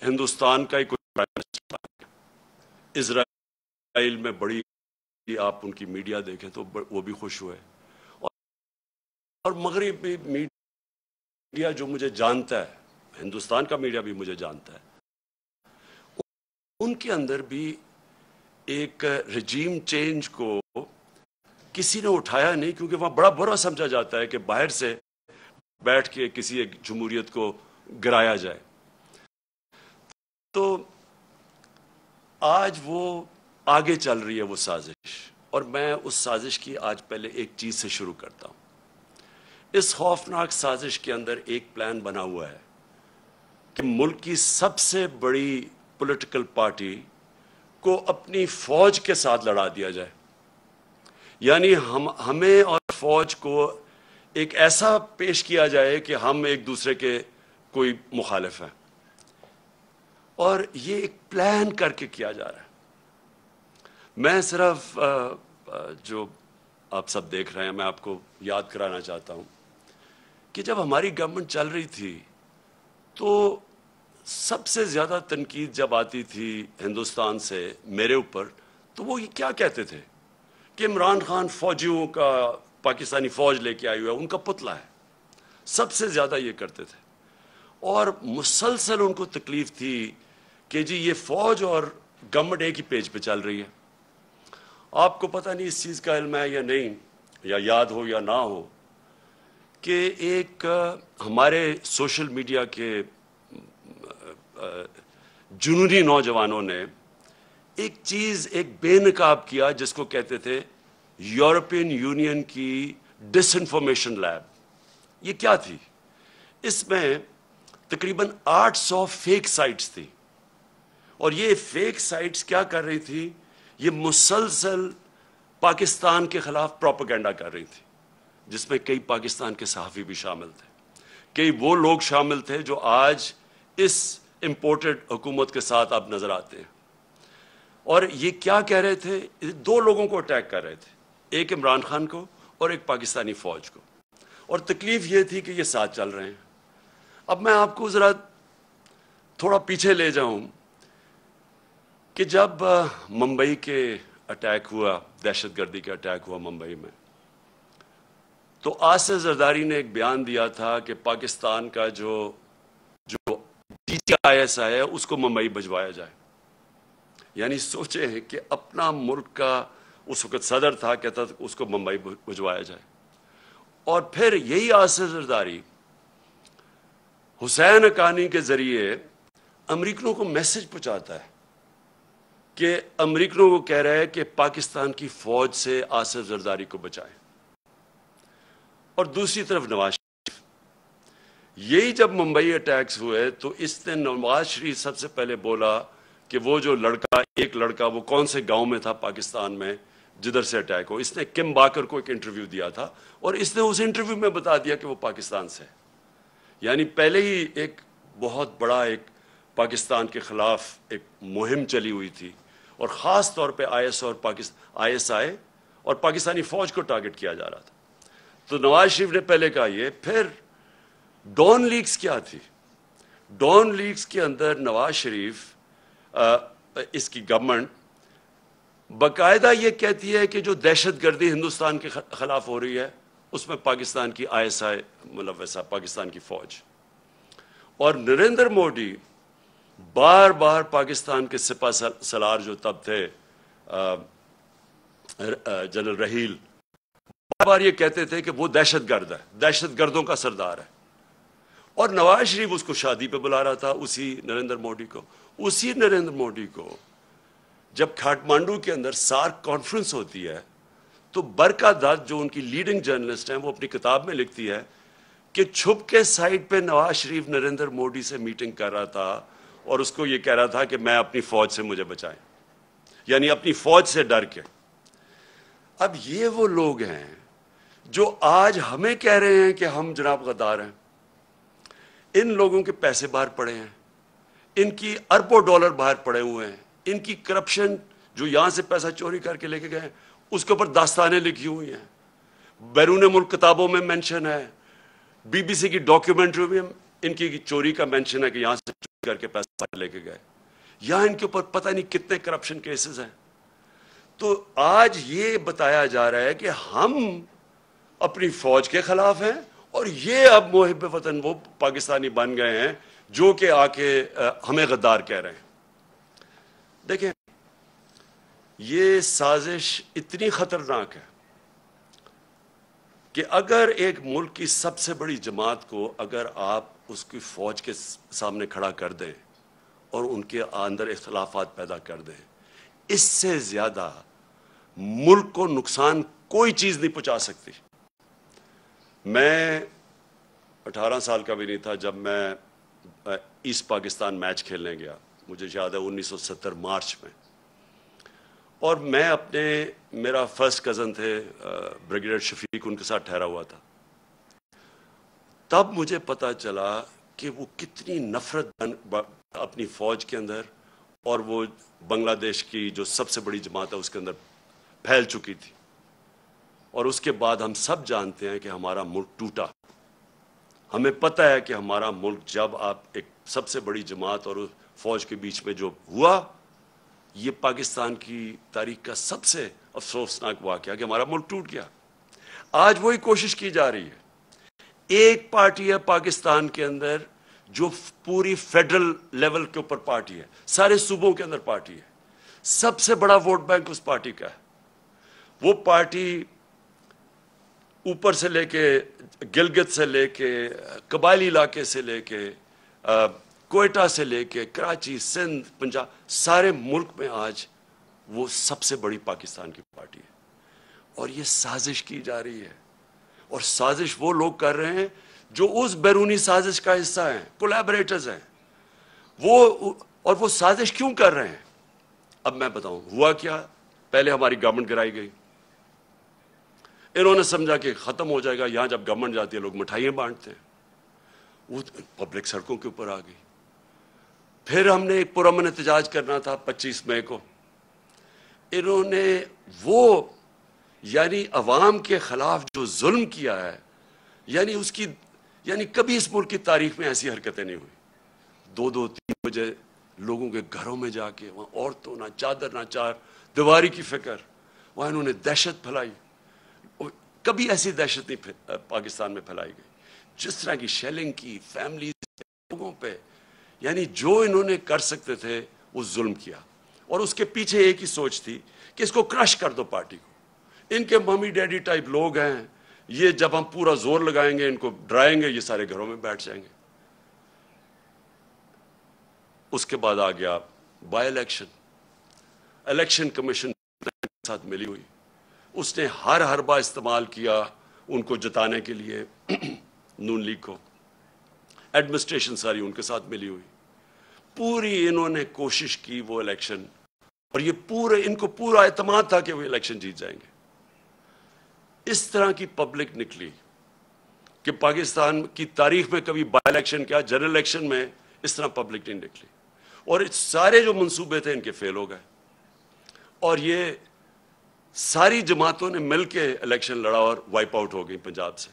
ہندوستان کا ہی کوئی اسرائیل میں بڑی، آپ ان کی میڈیا دیکھیں تو وہ بھی خوش ہوئے، اور مغربی میڈیا جو مجھے جانتا ہے، ہندوستان کا میڈیا بھی مجھے جانتا ہے، ان کے اندر بھی ایک رجیم چینج کو کسی نے اٹھایا نہیں، کیونکہ وہاں بڑا برا سمجھا جاتا ہے کہ باہر سے بیٹھ کے کسی ایک جمہوریت کو گرایا جائے۔ تو آج وہ آگے چل رہی ہے وہ سازش، اور میں اس سازش کی آج پہلے ایک چیز سے شروع کرتا ہوں۔ اس خوفناک سازش کے اندر ایک پلان بنا ہوا ہے کہ ملک کی سب سے بڑی پولیٹیکل پارٹی کو اپنی فوج کے ساتھ لڑا دیا جائے، یعنی ہمیں اور فوج کو ایک ایسا پیش کیا جائے کہ ہم ایک دوسرے کے کوئی مخالف ہیں، اور یہ ایک پلان کر کے کیا جا رہا ہے۔ میں صرف جو آپ سب دیکھ رہے ہیں، میں آپ کو یاد کرانا چاہتا ہوں کہ جب ہماری گورنمنٹ چل رہی تھی تو سب سے زیادہ تنقید جب آتی تھی ہندوستان سے میرے اوپر، تو وہ کیا کہتے تھے کہ عمران خان فوجیوں کا، پاکستانی فوج لے کے آئی ہوا ہے، ان کا پتلا ہے۔ سب سے زیادہ یہ کرتے تھے، اور مسلسل ان کو تکلیف تھی کہ جی یہ فوج اور گورنمنٹ ایک ہی پیج پہ چل رہی ہے۔ آپ کو پتہ نہیں اس چیز کا علم ہے یا نہیں، یا یاد ہو یا نہ ہو، کہ ایک ہمارے سوشل میڈیا کے جنونی نوجوانوں نے ایک چیز، ایک بے نقاب کیا جس کو کہتے تھے یورپین یونین کی ڈس انفارمیشن لیب۔ یہ کیا تھی؟ اس میں تقریباً 800 فیک سائٹس تھی، اور یہ فیک سائٹس کیا کر رہی تھی؟ یہ مسلسل پاکستان کے خلاف پروپیگنڈا کر رہی تھی، جس میں کئی پاکستان کے صحافی بھی شامل تھے، کئی وہ لوگ شامل تھے جو آج اس امپورٹڈ حکومت کے ساتھ اب نظر آتے ہیں۔ اور یہ کیا کہہ رہے تھے؟ دو لوگوں کو اٹیک کر رہے تھے، ایک عمران خان کو اور ایک پاکستانی فوج کو، اور تکلیف یہ تھی کہ یہ ساتھ چل رہے ہیں۔ اب میں آپ کو ذرا تھوڑا پیچھے لے جاؤں کہ جب ممبئی کے اٹیک ہوا، دہشت گردی کا اٹیک ہوا ممبئی میں، تو آصف زرداری نے ایک بیان دیا تھا کہ پاکستان کا جو DCIS ہے اس کو ممبئی بھجوایا جائے۔ یعنی سوچے ہیں کہ اپنا ملک کا اس وقت صدر تھا، کہتا تھا اس کو ممبئی بھجوایا جائے، اور پھر یہی آصف زرداری حسین حقانی کے ذریعے امریکنوں کو میسج پہنچاتا ہے کہ امریکنوں کو کہہ رہا ہے کہ پاکستان کی فوج سے آصف زرداری کو بچائیں، اور دوسری طرف نواز شریف، یہی جب ممبئی اٹیکس ہوئے تو اس نے نواز شریف سب سے پہلے بولا کہ وہ جو ایک لڑکا وہ کون سے گاؤں میں تھا پاکستان میں جدھر سے اٹیک ہو، اس نے کم باکر کو ایک انٹرویو دیا تھا، اور اس نے اس انٹرویو میں بتا دیا کہ وہ پاکستان سے ہے۔ یعنی پہلے ہی ایک بہت بڑا ایک پاکستان کے خلاف ایک مہم چلی ہوئی تھی، اور خاص طور پہ ISI اور پاکستانی فوج کو ٹارگٹ کیا جا رہا تھا۔ تو نواز شریف نے پہلے کہا یہ، پھر ڈون لیکس کیا تھی؟ ڈون لیکس کے اندر نواز شریف، اس کی گورنمنٹ باقاعدہ یہ کہتی ہے کہ جو دہشت گردی ہندوستان کے خلاف ہو رہی ہے اس میں پاکستان کی ISI ملوث ہے، پاکستان کی فوج۔ اور نریندر مودی بار بار پاکستان کے سپہ سالار جو تب تھے جنرل رحیل، بار بار یہ کہتے تھے کہ وہ دہشت گرد ہے، دہشت گردوں کا سردار ہے، اور نواز شریف اس کو شادی پہ بلا رہا تھا، اسی نریندر مودی کو جب کھاٹمانڈو کے اندر سارک کانفرنس ہوتی ہے تو برکا دت جو ان کی لیڈنگ جرنلسٹ ہیں وہ اپنی کتاب میں لکھتی ہے کہ چھپ کے سائٹ پہ نواز شریف نریندر مودی سے میٹنگ کر رہا تھا، اور اس کو یہ کہہ رہا تھا کہ میں اپنی فوج سے مجھے بچائیں، یعنی اپنی فوج سے ڈر کے۔ اب یہ وہ لوگ ہیں جو آج ہمیں کہہ رہے ہیں کہ ہم جناب غدار ہیں۔ ان لوگوں کے پیسے باہر پڑے ہیں، ان کی اربوں ڈالر باہر پڑے ہوئے ہیں، ان کی کرپشن جو یہاں سے پیسہ چوری کر کے لے کے گئے اس کے اوپر داستانیں لکھی ہوئی ہیں، بیرون ملک کتابوں میں مینشن ہے، BBC کی ڈاکیومنٹری میں ان کی چوری کا مینشن ہے کہ یہاں سے کر کے پیسہ لے کے گئے. یہاں ان کے اوپر پتہ نہیں کتنے کرپشن کیسز ہیں. تو آج یہ بتایا جا رہا ہے کہ ہم اپنی فوج کے خلاف ہیں اور یہ اب محب وطن وہ پاکستانی بن گئے ہیں جو کہ آ کے ہمیں غدار کہہ رہے ہیں. دیکھیں یہ سازش اتنی خطرناک ہے کہ اگر ایک ملک کی سب سے بڑی جماعت کو اگر آپ اس کی فوج کے سامنے کھڑا کر دیں اور ان کے اندر اختلافات پیدا کر دیں، اس سے زیادہ ملک کو نقصان کوئی چیز نہیں پہنچا سکتی. میں 18 سال کا بھی نہیں تھا جب میں ایسٹ پاکستان میچ کھیلنے گیا، مجھے یاد ہے 1970 مارچ میں، اور میں میرا فرسٹ کزن تھے بریگیڈیئر شفیق، ان کے ساتھ ٹھہرا ہوا تھا. تب مجھے پتا چلا کہ وہ کتنی نفرت اپنی فوج کے اندر اور وہ بنگلہ دیش کی جو سب سے بڑی جماعت ہے اس کے اندر پھیل چکی تھی. اور اس کے بعد ہم سب جانتے ہیں کہ ہمارا ملک ٹوٹا. ہمیں پتہ ہے کہ ہمارا ملک جب آپ ایک سب سے بڑی جماعت اور فوج کے بیچ میں جو ہوا، یہ پاکستان کی تاریخ کا سب سے افسوسناک واقعہ کہ ہمارا ملک ٹوٹ گیا. آج وہی کوشش کی جا رہی ہے. ایک پارٹی ہے پاکستان کے اندر جو پوری فیڈرل لیول کے اوپر پارٹی ہے، سارے صوبوں کے اندر پارٹی ہے، سب سے بڑا ووٹ بینک اس پارٹی کا ہے. وہ پارٹی اوپر سے لے کے گلگت سے لے کے قبائلی علاقے سے لے کے کوئٹہ سے لے کے کراچی، سندھ، پنجاب، سارے ملک میں آج وہ سب سے بڑی پاکستان کی پارٹی ہے. اور یہ سازش کی جا رہی ہے، اور سازش وہ لوگ کر رہے ہیں جو اس بیرونی سازش کا حصہ ہیں، کولیبریٹرز ہیں اور وہ سازش کیوں کر رہے ہیں. اب میں بتاؤں ہوا کیا. پہلے ہماری گورنمنٹ گرائی گئی، انہوں نے سمجھا کہ ختم ہو جائے گا. یہاں جب گورنمنٹ جاتی ہے لوگ مٹھائیاں بانٹتے ہیں، وہ پبلک سڑکوں کے اوپر آ گئی. پھر ہم نے ایک پرامن احتجاج کرنا تھا 25 مئی کو. انہوں نے وہ یعنی عوام کے خلاف جو ظلم کیا ہے، یعنی کبھی اس ملک کی تاریخ میں ایسی حرکتیں نہیں ہوئی. 2-3 بجے لوگوں کے گھروں میں جا کے وہاں عورتوں نہ چادر نہ چار دیواری کی فکر، وہاں انہوں نے دہشت پھیلائی. کبھی ایسی دہشت نہیں پاکستان میں پھیلائی گئی. جس طرح کی شیلنگ کی فیملی لوگوں پہ، یعنی جو انہوں نے کر سکتے تھے وہ ظلم کیا. اور اس کے پیچھے ایک ہی سوچ تھی کہ اس کو کرش کر دو پارٹی کو. ان کے ممی ڈیڈی ٹائپ لوگ ہیں، یہ جب ہم پورا زور لگائیں گے ان کو ڈرائیں گے، یہ سارے گھروں میں بیٹھ جائیں گے. اس کے بعد آ گیا بائی الیکشن کمیشن کے ساتھ ملی ہوئی. اس نے ہر حربہ استعمال کیا ان کو جتانے کے لیے نون لیگ کو. ایڈمنسٹریشن ساری ان کے ساتھ ملی ہوئی. پوری انہوں نے کوشش کی وہ الیکشن، اور یہ ان کو پورا اعتماد تھا کہ وہ الیکشن جیت جائیں گے. اس طرح کی پبلک نکلی کہ پاکستان کی تاریخ میں کبھی بائی الیکشن کیا، جنرل الیکشن میں اس طرح پبلک نہیں نکلی. اور سارے جو منصوبے تھے ان کے فیل ہو گئے، اور یہ ساری جماعتوں نے مل کے الیکشن لڑا اور وائپ آؤٹ ہو گئی پنجاب سے.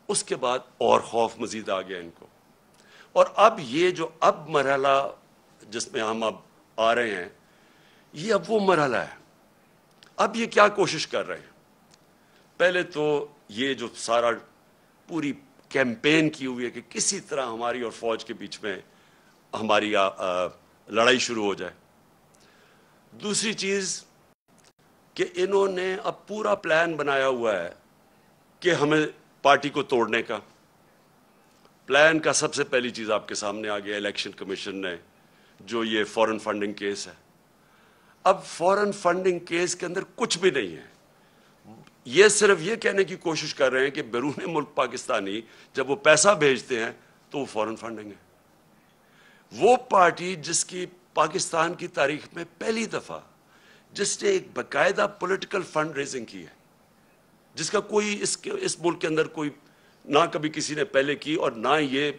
اس کے بعد اور خوف مزید آ گیا ان کو. اور اب یہ جو اب مرحلہ جس میں ہم اب آ رہے ہیں، یہ اب وہ مرحلہ ہے. اب یہ کیا کوشش کر رہے ہیں؟ پہلے تو یہ جو سارا پوری کیمپین کی ہوئی ہے کہ کسی طرح ہماری اور فوج کے بیچ میں ہماری لڑائی شروع ہو جائے. دوسری چیز کہ انہوں نے اب پورا پلان بنایا ہوا ہے کہ ہمیں پارٹی کو توڑنے کا. پلان کا سب سے پہلی چیز آپ کے سامنے آ گیا الیکشن کمیشن نے، جو یہ فورن فنڈنگ کیس ہے. اب فورن فنڈنگ کیس کے اندر کچھ بھی نہیں ہے. یہ صرف یہ کہنے کی کوشش کر رہے ہیں کہ بیرون ملک پاکستانی جب وہ پیسہ بھیجتے ہیں تو وہ فورن فنڈنگ ہے. وہ پارٹی جس کی پاکستان کی تاریخ میں پہلی دفعہ جس نے ایک باقاعدہ پولیٹیکل فنڈ ریزنگ کی ہے، جس کا کوئی اس ملک کے اندر کوئی نہ کبھی کسی نے پہلے کی، اور نہ یہ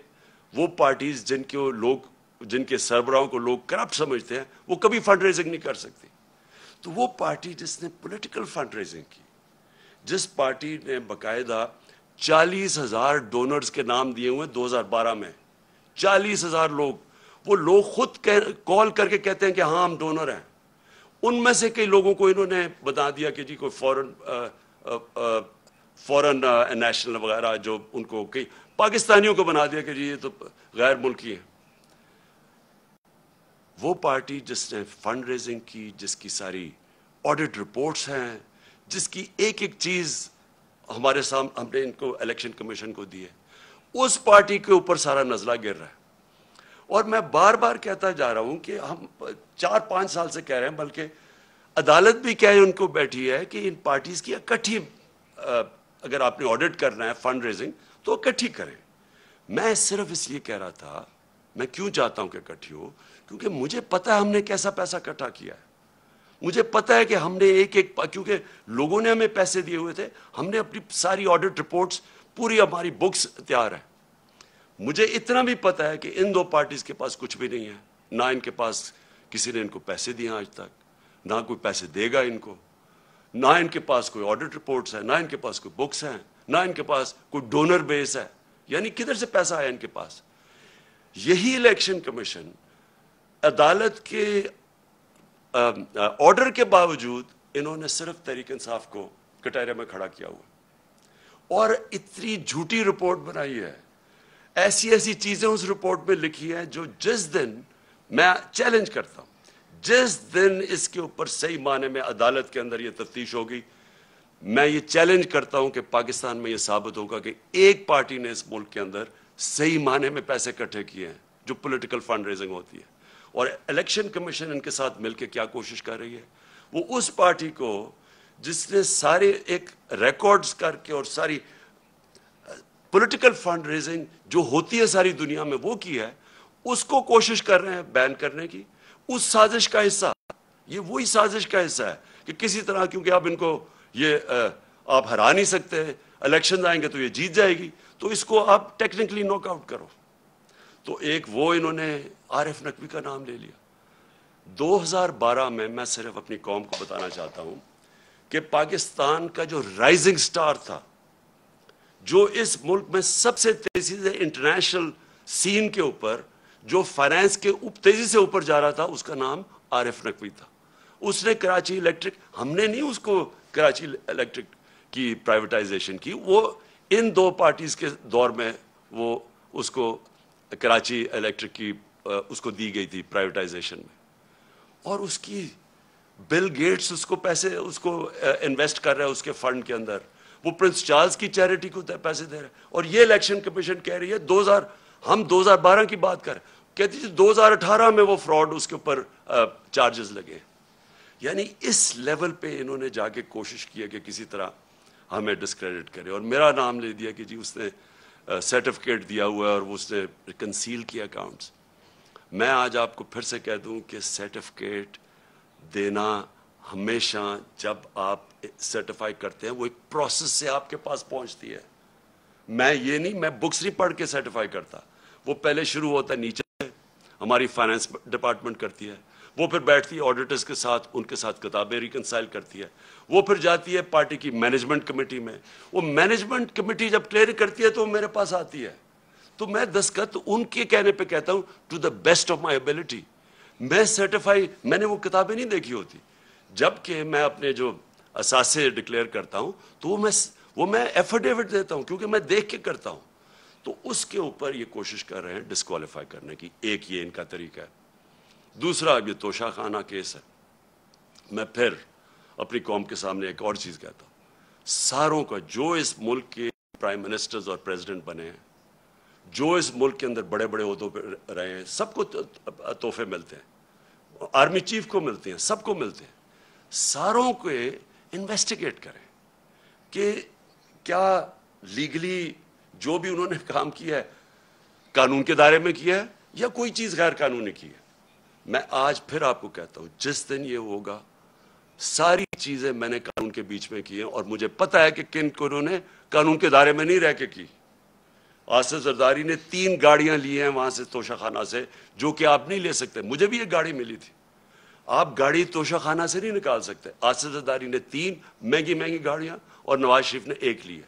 وہ پارٹیز جن کے سربراہوں کو لوگ کرپٹ سمجھتے ہیں وہ کبھی فنڈ ریزنگ نہیں کر سکتی. تو وہ پارٹی جس نے پولیٹیکل فنڈ ریزنگ کی، جس پارٹی نے باقاعدہ 40,000 ڈونرز کے نام دیے ہوئے 2012 میں، 40,000 لوگ، وہ لوگ خود کال کر کے کہتے ہیں کہ ہاں ہم ڈونر ہیں. ان میں سے کئی لوگوں کو انہوں نے بتا دیا کہ جی کوئی فورن نیشنل وغیرہ جو ان کو کئی پاکستانیوں کو بنا دیا کہ جی یہ تو غیر ملکی ہیں. وہ پارٹی جس نے فنڈ ریزنگ کی, جس کی ساری آڈٹ رپورٹس ہیں, جس کی ایک ایک چیز ہمارے سامنے ہم نے ان کو الیکشن کمیشن کو دی ہے, اس پارٹی کے اوپر سارا نزلہ گر رہا ہے. اور میں بار بار کہتا جا رہا ہوں کہ ہم 4-5 سال سے کہہ رہے ہیں, بلکہ عدالت بھی کہہ ان کو بیٹھی ہے کہ ان پارٹیز کی اکٹھی اگر آپ نے آڈٹ کرنا ہے فنڈ ریزنگ تو اکٹھی کریں. میں صرف اس لیے کہہ رہا تھا, میں کیوں چاہتا ہوں کہ اکٹھی ہو, کیونکہ مجھے پتا ہے ہم نے کیسا پیسہ اکٹھا کیا ہے. مجھے پتا ہے کہ ہم نے ایک کیونکہ لوگوں نے ہمیں پیسے دیے ہوئے تھے, ہم نے اپنی ساری آڈٹ رپورٹس پوری ہماری بکس تیار ہیں. مجھے اتنا بھی پتا ہے کہ ان دو پارٹیز کے پاس کچھ بھی نہیں ہے, نہ ان کے پاس کسی نے ان کو پیسے دیے آج تک, نہ کوئی پیسے دے گا ان کو, نہ ان کے پاس کوئی آڈٹ رپورٹس ہیں, نہ ان کے پاس کوئی بکس ہیں, نہ ان کے پاس کوئی ڈونر بیس ہے. یعنی کدھر سے پیسہ آیا ان کے پاس. یہی الیکشن کمیشن عدالت کے آرڈر کے باوجود انہوں نے صرف تحریک انصاف کو کٹہرے میں کھڑا کیا ہوا اور اتنی جھوٹی رپورٹ بنائی ہے, ایسی ایسی چیزیں اس رپورٹ میں لکھی ہیں جو جس دن میں چیلنج کرتا ہوں, جس دن اس کے اوپر صحیح معنی میں عدالت کے اندر یہ تفتیش ہوگی, میں یہ چیلنج کرتا ہوں کہ پاکستان میں یہ ثابت ہوگا کہ ایک پارٹی نے اس ملک کے اندر صحیح معنی میں پیسے اکٹھے کیے ہیں جو پولیٹیکل فنڈ ریزنگ ہوتی ہے. اور الیکشن کمیشن ان کے ساتھ مل کے کیا کوشش کر رہی ہے, وہ اس پارٹی کو جس نے سارے ایک ریکارڈز کر کے اور ساری پولیٹیکل فنڈ ریزنگ جو ہوتی ہے ساری دنیا میں وہ کی ہے, اس کو کوشش کر رہے ہیں بین کرنے کی. اس سازش کا حصہ, یہ وہی سازش کا حصہ ہے کہ کسی طرح, کیونکہ اب ان کو یہ آپ ہرا نہیں سکتے, الیکشن آئیں گے تو یہ جیت جائے گی, تو اس کو آپ ٹیکنیکلی ناک آؤٹ کرو. تو ایک وہ انہوں نے عارف نقوی کا نام لے لیا. 2012 میں صرف اپنی قوم کو بتانا چاہتا ہوں کہ پاکستان کا جو رائزنگ سٹار تھا, جو اس ملک میں سب سے تیزی سے انٹرنیشنل سین کے اوپر جو فائنانس کے تیزی سے اوپر جا رہا تھا, اس کا نام عارف نقوی تھا. اس نے کراچی الیکٹرک, ہم نے نہیں اس کو کراچی الیکٹرک کی پرائیویٹائزیشن کی, وہ ان دو پارٹیز کے دور میں وہ اس کو کراچی الیکٹرک کی اس کو دی گئی تھی پرائیویٹائزیشن میں. اور اس کی بل گیٹس اس کو پیسے اس کو انویسٹ کر رہا ہے اس کے فنڈ کے اندر, وہ پرنس چارلز کی چیریٹی کو پیسے دے رہے ہیں. اور یہ الیکشن کمیشن کہہ رہی ہے ہم 2012 کی بات کریں, کہتی ہے 2018 میں وہ فراڈ اس کے اوپر چارجز لگے. یعنی اس لیول پہ انہوں نے جا کے کوشش کی ہے کہ کسی طرح ہمیں ڈسکریڈٹ کرے, اور میرا نام لے دیا کہ جی اس نے سرٹیفکیٹ دیا ہوا ہے اور اس نے کنسیل کیا اکاؤنٹس. میں آج آپ کو پھر سے کہہ دوں کہ سرٹیفکیٹ دینا ہمیشہ جب آپ سرٹیفائی کرتے ہیں وہ ایک پروسیس سے آپ کے پاس پہنچتی ہے. میں بکس نہیں پڑھ کے سرٹیفائی کرتا, وہ پہلے شروع ہوتا ہے نیچے سے, ہماری فائنانس ڈپارٹمنٹ کرتی ہے, وہ پھر بیٹھتی ہے آڈیٹرز کے ساتھ, ان کے ساتھ کتابیں ریکنسائل کرتی ہے, وہ پھر جاتی ہے پارٹی کی مینجمنٹ کمیٹی میں, وہ مینجمنٹ کمیٹی جب کلیئر کرتی ہے تو وہ میرے پاس آتی ہے, تو میں دستخط ان کے کہنے پہ کہتا ہوں to the best of my ability. میں سرٹیفائی, میں نے وہ کتابیں نہیں دیکھی ہوتی, جبکہ میں اپنے جو اثاثے ڈکلیئر کرتا ہوں تو وہ میں ایفیڈیوٹ دیتا ہوں کیونکہ میں دیکھ کے کرتا ہوں. تو اس کے اوپر یہ کوشش کر رہے ہیں ڈسکوالیفائی کرنے کی. ایک یہ ان کا طریقہ ہے. دوسرا یہ توشہ خانہ کیس ہے. میں پھر اپنی قوم کے سامنے ایک اور چیز کہتا ہوں, ساروں کا جو اس ملک کے پرائم منسٹرز اور پریزیڈنٹ بنے ہیں, جو اس ملک کے اندر بڑے بڑے عہدوں پہ رہے ہیں, سب کو تحفے ملتے ہیں, آرمی چیف کو ملتے ہیں, سب کو ملتے ہیں. ساروں کو انویسٹیگیٹ کریں کہ کیا لیگلی جو بھی انہوں نے کام کیا ہے قانون کے دائرے میں کیا ہے یا کوئی چیز غیر قانونی کی ہے. میں آج پھر آپ کو کہتا ہوں, جس دن یہ ہوگا ساری چیزیں میں نے قانون کے بیچ میں کی ہیں, اور مجھے پتا ہے کہ کن کو انہوں نے قانون کے دائرے میں نہیں رہ کے کی. آصف زرداری نے 3 گاڑیاں لی ہیں وہاں سے توشہ خانہ سے, جو کہ آپ نہیں لے سکتے. مجھے بھی ایک گاڑی ملی تھی, آپ گاڑی توشہ خانہ سے نہیں نکال سکتے. آصف زرداری نے 3 مہنگی گاڑیاں اور نواز شریف نے 1 لی ہے,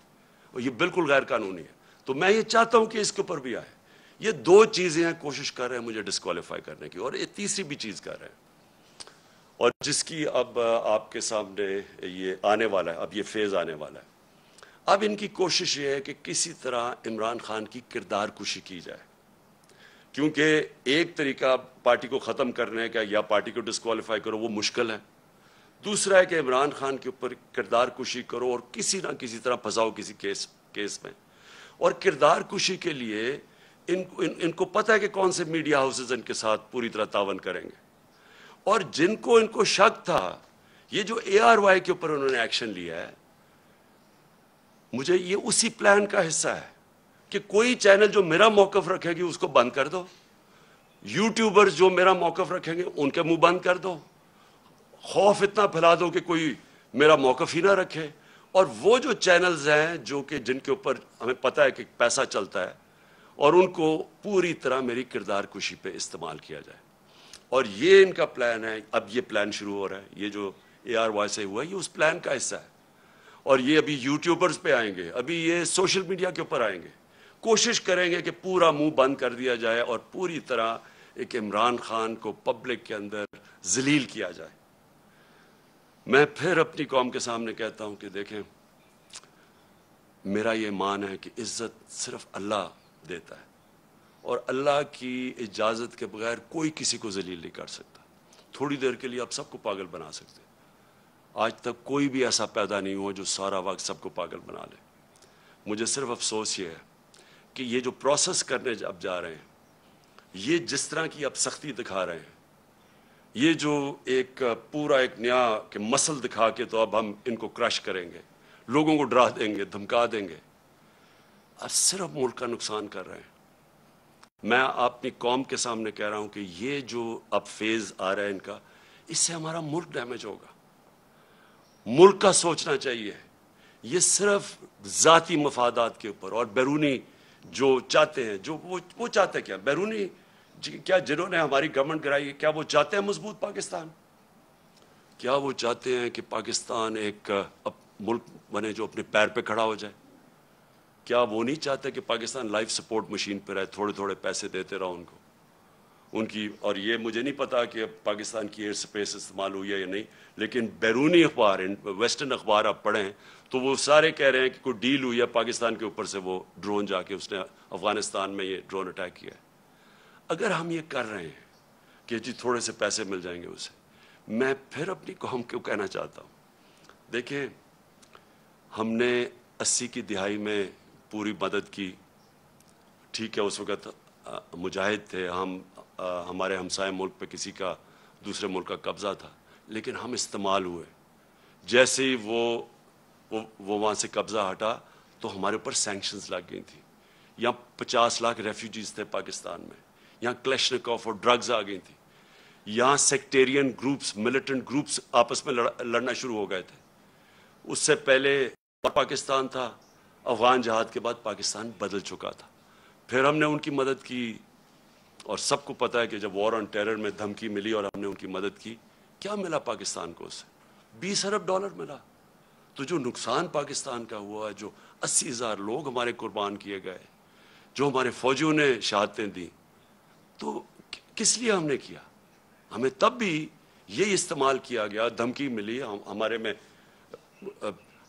اور یہ بالکل غیر قانونی ہے. تو میں یہ چاہتا ہوں کہ اس کے اوپر بھی آئے. یہ دو چیزیں ہیں کوشش کر رہے ہیں مجھے ڈسکوالیفائی کرنے کی، اور یہ تیسری بھی چیز کر رہے ہیں، اور جس کی اب آپ کے سامنے یہ آنے والا ہے، اب یہ فیز آنے والا ہے۔ اب ان کی کوشش یہ ہے کہ کسی طرح عمران خان کی کردار کشی کی جائے، کیونکہ ایک طریقہ پارٹی کو ختم کرنے کا یا پارٹی کو ڈسکوالیفائی کرو وہ مشکل ہے، دوسرا ہے کہ عمران خان کے اوپر کردار کشی کرو اور کسی نہ کسی طرح پھنساؤ کسی کیس میں، اور کردار کشی کے لیے ان کو پتہ ہے کہ کون سے میڈیا ہاؤسز ان کے ساتھ پوری طرح تعاون کریں گے، اور جن کو ان کو شک تھا، یہ جو ARY کے اوپر انہوں نے ایکشن لیا ہے، مجھے یہ اسی پلان کا حصہ ہے کہ کوئی چینل جو میرا موقف رکھے گی اس کو بند کر دو، یوٹیوبرز جو میرا موقف رکھیں گے ان کے منہ بند کر دو، خوف اتنا پھیلا دو کہ کوئی میرا موقف ہی نہ رکھے، اور وہ جو چینلز ہیں جو کہ جن کے اوپر ہمیں پتہ ہے کہ پیسہ چلتا ہے، اور ان کو پوری طرح میری کردار کشی پہ استعمال کیا جائے، اور یہ ان کا پلان ہے۔ اب یہ پلان شروع ہو رہا ہے، یہ جو ARY سے ہوا ہے یہ اس پلان کا حصہ ہے، اور یہ ابھی یوٹیوبرز پہ آئیں گے، ابھی یہ سوشل میڈیا کے اوپر آئیں گے، کوشش کریں گے کہ پورا منہ بند کر دیا جائے اور پوری طرح ایک عمران خان کو پبلک کے اندر ذلیل کیا جائے۔ میں پھر اپنی قوم کے سامنے کہتا ہوں کہ دیکھیں، میرا یہ ایمان ہے کہ عزت صرف اللہ دیتا ہے، اور اللہ کی اجازت کے بغیر کوئی کسی کو ذلیل نہیں کر سکتا۔ تھوڑی دیر کے لیے آپ سب کو پاگل بنا سکتے ہیں، آج تک کوئی بھی ایسا پیدا نہیں ہوا جو سارا وقت سب کو پاگل بنا لے۔ مجھے صرف افسوس یہ ہے کہ یہ جو پروسیس کرنے اب جا رہے ہیں، یہ جس طرح کی اب سختی دکھا رہے ہیں، یہ جو ایک پورا ایک نیا کہ مسل دکھا کے تو اب ہم ان کو کرش کریں گے، لوگوں کو ڈرا دیں گے، دھمکا دیں گے، اب صرف ملک کا نقصان کر رہے ہیں۔ میں اپنی قوم کے سامنے کہہ رہا ہوں کہ یہ جو اب فیز آ رہا ہے ان کا، اس سے ہمارا ملک ڈیمیج ہوگا۔ ملک کا سوچنا چاہیے، یہ صرف ذاتی مفادات کے اوپر اور بیرونی جو چاہتے ہیں، جو وہ چاہتے ہیں کیا بیرونی، کیا جنہوں نے ہماری گورنمنٹ گرائی، کیا وہ چاہتے ہیں مضبوط پاکستان؟ کیا وہ چاہتے ہیں کہ پاکستان ایک ملک بنے جو اپنے پیر پہ کھڑا ہو جائے؟ کیا وہ نہیں چاہتے کہ پاکستان لائف سپورٹ مشین پہ رہے، تھوڑے تھوڑے پیسے دیتے رہو ان کو، ان کی؟ اور یہ مجھے نہیں پتا کہ پاکستان کی ایئر سپیس استعمال ہوئی ہے یا نہیں، لیکن بیرونی اخبار، ویسٹرن اخبار آپ پڑھیں تو وہ سارے کہہ رہے ہیں کہ کوئی ڈیل ہوئی ہے پاکستان کے اوپر سے، وہ ڈرون جا کے اس نے افغانستان میں یہ ڈرون اٹیک کیا ہے۔ اگر ہم یہ کر رہے ہیں کہ جی تھوڑے سے پیسے مل جائیں گے اسے، میں پھر اپنی قوم کو کہنا چاہتا ہوں، دیکھیں ہم نے 80 کی دہائی میں پوری مدد کی، ٹھیک ہے اس وقت مجاہد تھے ہم، ہمارے ہمسائے ملک پہ کسی کا دوسرے ملک کا قبضہ تھا، لیکن ہم استعمال ہوئے۔ جیسے ہی وہ وہاں سے قبضہ ہٹا تو ہمارے اوپر سینکشنز لگ گئی تھیں، یہاں 50 لاکھ ریفیوجیز تھے پاکستان میں، یہاں کلیشنکوف اور ڈرگز آ گئی تھیں، یہاں سیکٹیرین گروپس، ملیٹنٹ گروپس آپس میں لڑنا شروع ہو گئے تھے۔ اس سے پہلے پاکستان تھا، افغان جہاد کے بعد پاکستان بدل چکا تھا، پھر ہم نے ان کی مدد کی، اور سب کو پتا ہے کہ جب وار آن ٹیرر میں دھمکی ملی اور ہم نے ان کی مدد کی، کیا ملا پاکستان کو؟ اس سے $20 ارب ملا۔ تو جو نقصان پاکستان کا ہوا، جو 80,000 لوگ ہمارے قربان کیے گئے، جو ہمارے فوجیوں نے شہادتیں دیں، تو کس لیے ہم نے کیا؟ ہمیں تب بھی یہی استعمال کیا گیا، دھمکی ملی،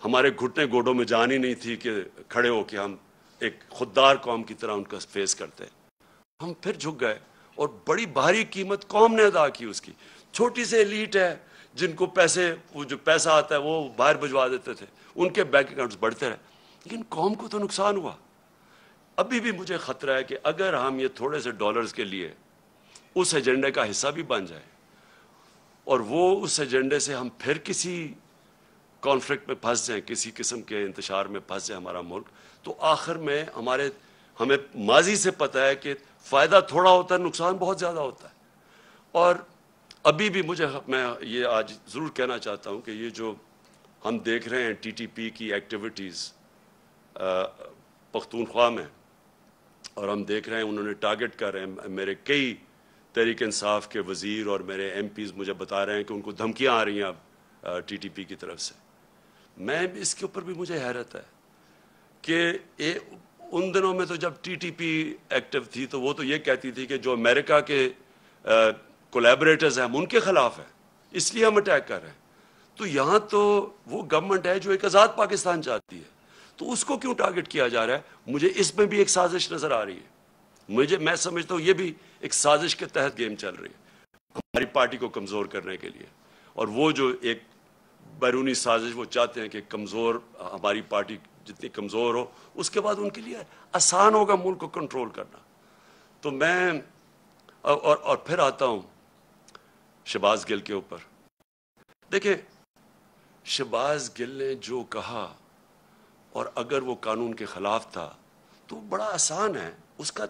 ہمارے گھٹنے گوڑوں میں جان ہی نہیں تھی کہ کھڑے ہو کے ہم ایک خوددار قوم کی طرح ان کا فیس کرتے، ہم پھر جھک گئے، اور بڑی بھاری قیمت قوم نے ادا کی اس کی۔ چھوٹی سے ایلیٹ ہے جن کو وہ جو پیسہ آتا ہے وہ باہر بھجوا دیتے تھے، ان کے بینک اکاؤنٹس بڑھتے رہے، لیکن قوم کو تو نقصان ہوا۔ ابھی بھی مجھے خطرہ ہے کہ اگر ہم یہ تھوڑے سے ڈالرز کے لیے اس ایجنڈے کا حصہ بھی بن جائے، اور وہ اس ایجنڈے سے ہم پھر کسی کانفلکٹ میں پھنس جائیں، کسی قسم کے انتشار میں پھنس جائے ہمارا ملک، تو آخر میں ہمیں ماضی سے پتہ ہے کہ فائدہ تھوڑا ہوتا ہے، نقصان بہت زیادہ ہوتا ہے۔ اور ابھی بھی میں یہ آج ضرور کہنا چاہتا ہوں کہ یہ جو ہم دیکھ رہے ہیں TTP کی ایکٹیویٹیز پختونخوا میں، اور ہم دیکھ رہے ہیں انہوں نے ٹارگٹ کر رہے ہیں، میرے کئی تحریک انصاف کے وزیر اور میرے MPs مجھے بتا رہے ہیں کہ ان کو دھمکیاں آ رہی ہیں اب TTP کی طرف سے۔ میں اس کے اوپر بھی مجھے حیرت ہے کہ ان دنوں میں تو جب ٹی ٹی پی ایکٹیو تھی تو وہ تو یہ کہتی تھی کہ جو امریکہ کے کولیبریٹرز ہیں ہم ان کے خلاف ہیں، اس لیے ہم اٹیک کر رہے ہیں. تو یہاں تو وہ گورنمنٹ ہے جو ایک آزاد پاکستان چاہتی ہے، تو اس کو کیوں ٹارگٹ کیا جا رہا ہے؟ مجھے اس میں بھی ایک سازش نظر آ رہی ہے. میں سمجھتا ہوں یہ بھی ایک سازش کے تحت گیم چل رہی ہے ہماری پارٹی کو کمزور کرنے کے لیے. اور وہ جو ایک بیرونی سازش وہ چاہتے ہیں کہ کمزور ہماری پارٹی جتنی کمزور ہو اس کے بعد ان کے لیے آسان ہوگا ملک کو کنٹرول کرنا. تو میں اور پھر آتا ہوں شہباز گل کے اوپر. دیکھیں شہباز گل نے جو کہا اور اگر وہ قانون کے خلاف تھا تو بڑا آسان ہے. اس کا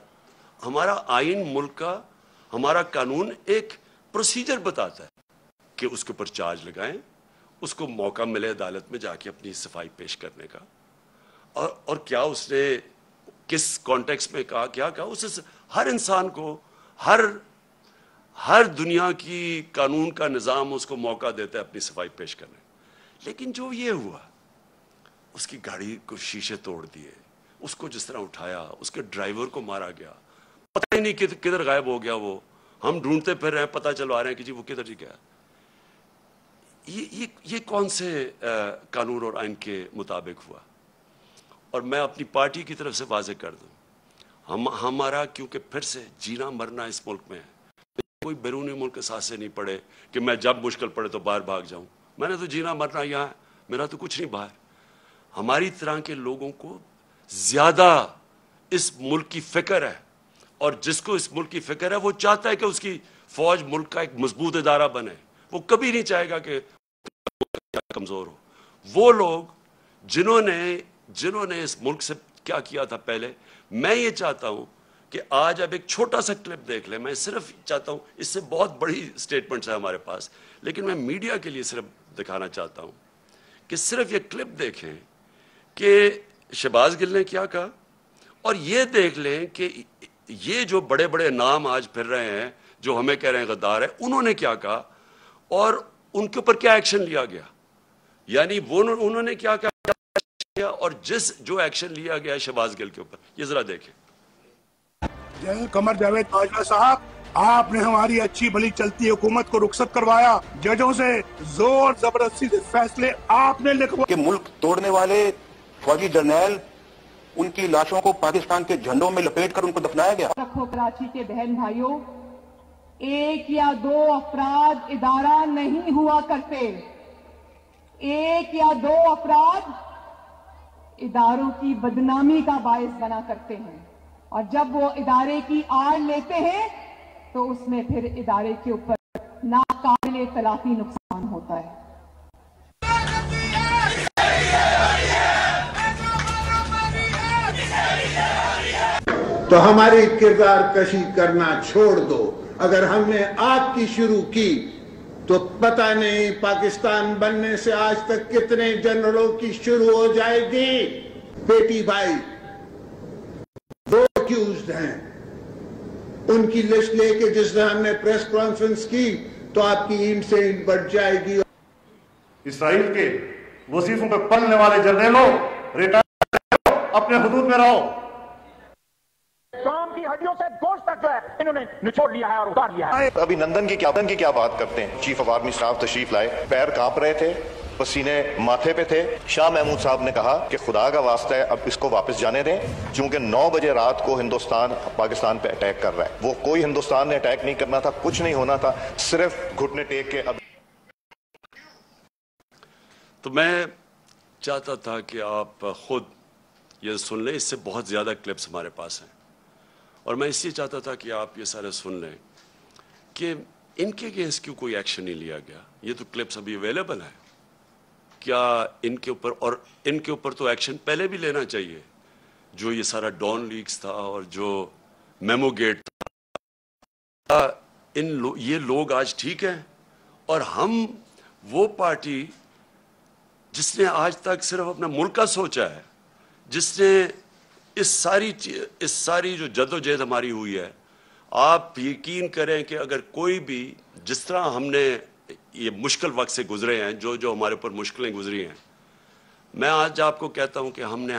ہمارا آئین ملک کا ہمارا قانون ایک پروسیجر بتاتا ہے کہ اس کے اوپر چارج لگائیں، اس کو موقع ملے عدالت میں جا کے اپنی صفائی پیش کرنے کا. اور کیا اس نے کس کانٹیکس میں کہا، کیا کہا؟ اس ہر انسان کو ہر دنیا کی قانون کا نظام اس کو موقع دیتا ہے اپنی صفائی پیش کرنے. لیکن جو یہ ہوا، اس کی گاڑی کو شیشے توڑ دیے، اس کو جس طرح اٹھایا، اس کے ڈرائیور کو مارا گیا، پتہ ہی نہیں کدھر غائب ہو گیا وہ. ہم ڈھونڈتے پھر رہے ہیں، پتہ چلوا رہے ہیں کہ جی وہ کدھر جی گیا. یہ کون سے قانون اور آئین کے مطابق ہوا؟ اور میں اپنی پارٹی کی طرف سے واضح کر دوں، ہمارا کیونکہ پھر سے جینا مرنا اس ملک میں ہے. کوئی بیرونی ملک کے ساتھ سے نہیں پڑے کہ میں جب مشکل پڑے تو باہر بھاگ جاؤں. میں نے تو جینا مرنا یہاں ہے، میرا تو کچھ نہیں باہر. ہماری طرح کے لوگوں کو زیادہ اس ملک کی فکر ہے، اور جس کو اس ملک کی فکر ہے وہ چاہتا ہے کہ اس کی فوج ملک کا ایک مضبوط ادارہ بنے. وہ کبھی نہیں چاہے گا کہ کمزور ہو. وہ لوگ جنہوں نے اس ملک سے کیا کیا تھا پہلے، میں یہ چاہتا ہوں کہ آج اب ایک چھوٹا سا کلپ دیکھ لیں. میں صرف چاہتا ہوں، اس سے بہت بڑی سٹیٹمنٹس ہیں ہمارے پاس، لیکن میں میڈیا کے لیے صرف دکھانا چاہتا ہوں کہ صرف یہ کلپ دیکھیں کہ شہباز گل نے کیا کہا، اور یہ دیکھ لیں کہ یہ جو بڑے بڑے نام آج پھر رہے ہیں جو ہمیں کہہ رہے ہیں غدار ہے، انہوں نے کیا کہا اور ان کے اوپر کیا ایکشن لیا گیا. یعنی انہوں نے کیا کیا اور جو ایکشن لیا گیا شہباز گل کے اوپر، یہ ذرا دیکھیں. جنرل قمر جاوید باجوہ صاحب، آپ نے ہماری اچھی بھلی چلتی حکومت کو رخصت کروایا. ججوں سے زور زبردستی سے فیصلے آپ نے لکھوا کہ ملک توڑنے والے فوجی جرنیل، ان کی لاشوں کو پاکستان کے جھنڈوں میں لپیٹ کر ان کو دفنایا گیا. رکھو کراچی کے بہن بھائیوں، ایک یا دو افراد ادارہ نہیں ہوا کرتے. ایک یا دو افراد اداروں کی بدنامی کا باعث بنا کرتے ہیں، اور جب وہ ادارے کی آڑ لیتے ہیں تو اس میں پھر ادارے کے اوپر ناقابل تلافی نقصان ہوتا ہے. تو ہماری کردار کشی کرنا چھوڑ دو. اگر ہم نے آپ کی شروع کی تو پتہ نہیں پاکستان بننے سے آج تک کتنے جنرلوں کی شروع ہو جائے گی. بیٹی بھائی دو ایکیوزڈ ہیں، ان کی لسٹ لے کے جس نے ہم نے پریس کانفرنس کی تو آپ کی اینٹ سے اینٹ بڑھ جائے گی. اسرائیل کے وظیفوں پہ پلنے والے جرنیلوں، ریٹائر اپنے حدود میں رہو. کام کی ہڈیوں سے گوشت تک جو ہے انہوں نے نچوڑ لیا ہے اور اتار لیا ہے. ابھی نندن کی کیا بات کرتے ہیں. چیف آف آرمی اسٹاف تشریف لائے، پیر کانپ رہے تھے، پسینے ماتھے پہ تھے. شاہ محمود صاحب نے کہا کہ خدا کا واسطہ ہے اب اس کو واپس جانے دیں، چونکہ 9 بجے رات کو ہندوستان پاکستان پہ اٹیک کر رہا ہے. وہ کوئی ہندوستان نے اٹیک نہیں کرنا تھا، کچھ نہیں ہونا تھا، صرف گھٹنے ٹیک کے. اب تو میں چاہتا تھا کہ آپ خود یہ سن لیں، اس سے بہت زیادہ کلپس ہمارے پاس ہیں، اور میں اس لیے چاہتا تھا کہ آپ یہ سارے سن لیں کہ ان کے اگینسٹ کیوں کوئی ایکشن نہیں لیا گیا. یہ تو کلپس ابھی اویلیبل ہیں. کیا ان کے اوپر، اور ان کے اوپر تو ایکشن پہلے بھی لینا چاہیے. جو یہ سارا ڈان لیکس تھا اور جو میمو گیٹ تھا، یہ لوگ آج ٹھیک ہیں، اور ہم وہ پارٹی جس نے آج تک صرف اپنا ملک کا سوچا ہے، جس نے اس ساری جو جدوجہد ہماری ہوئی ہے، آپ یقین کریں کہ اگر کوئی بھی جس طرح ہم نے یہ مشکل وقت سے گزرے ہیں، جو ہمارے اوپر مشکلیں گزری ہیں، میں آج آپ کو کہتا ہوں کہ ہم نے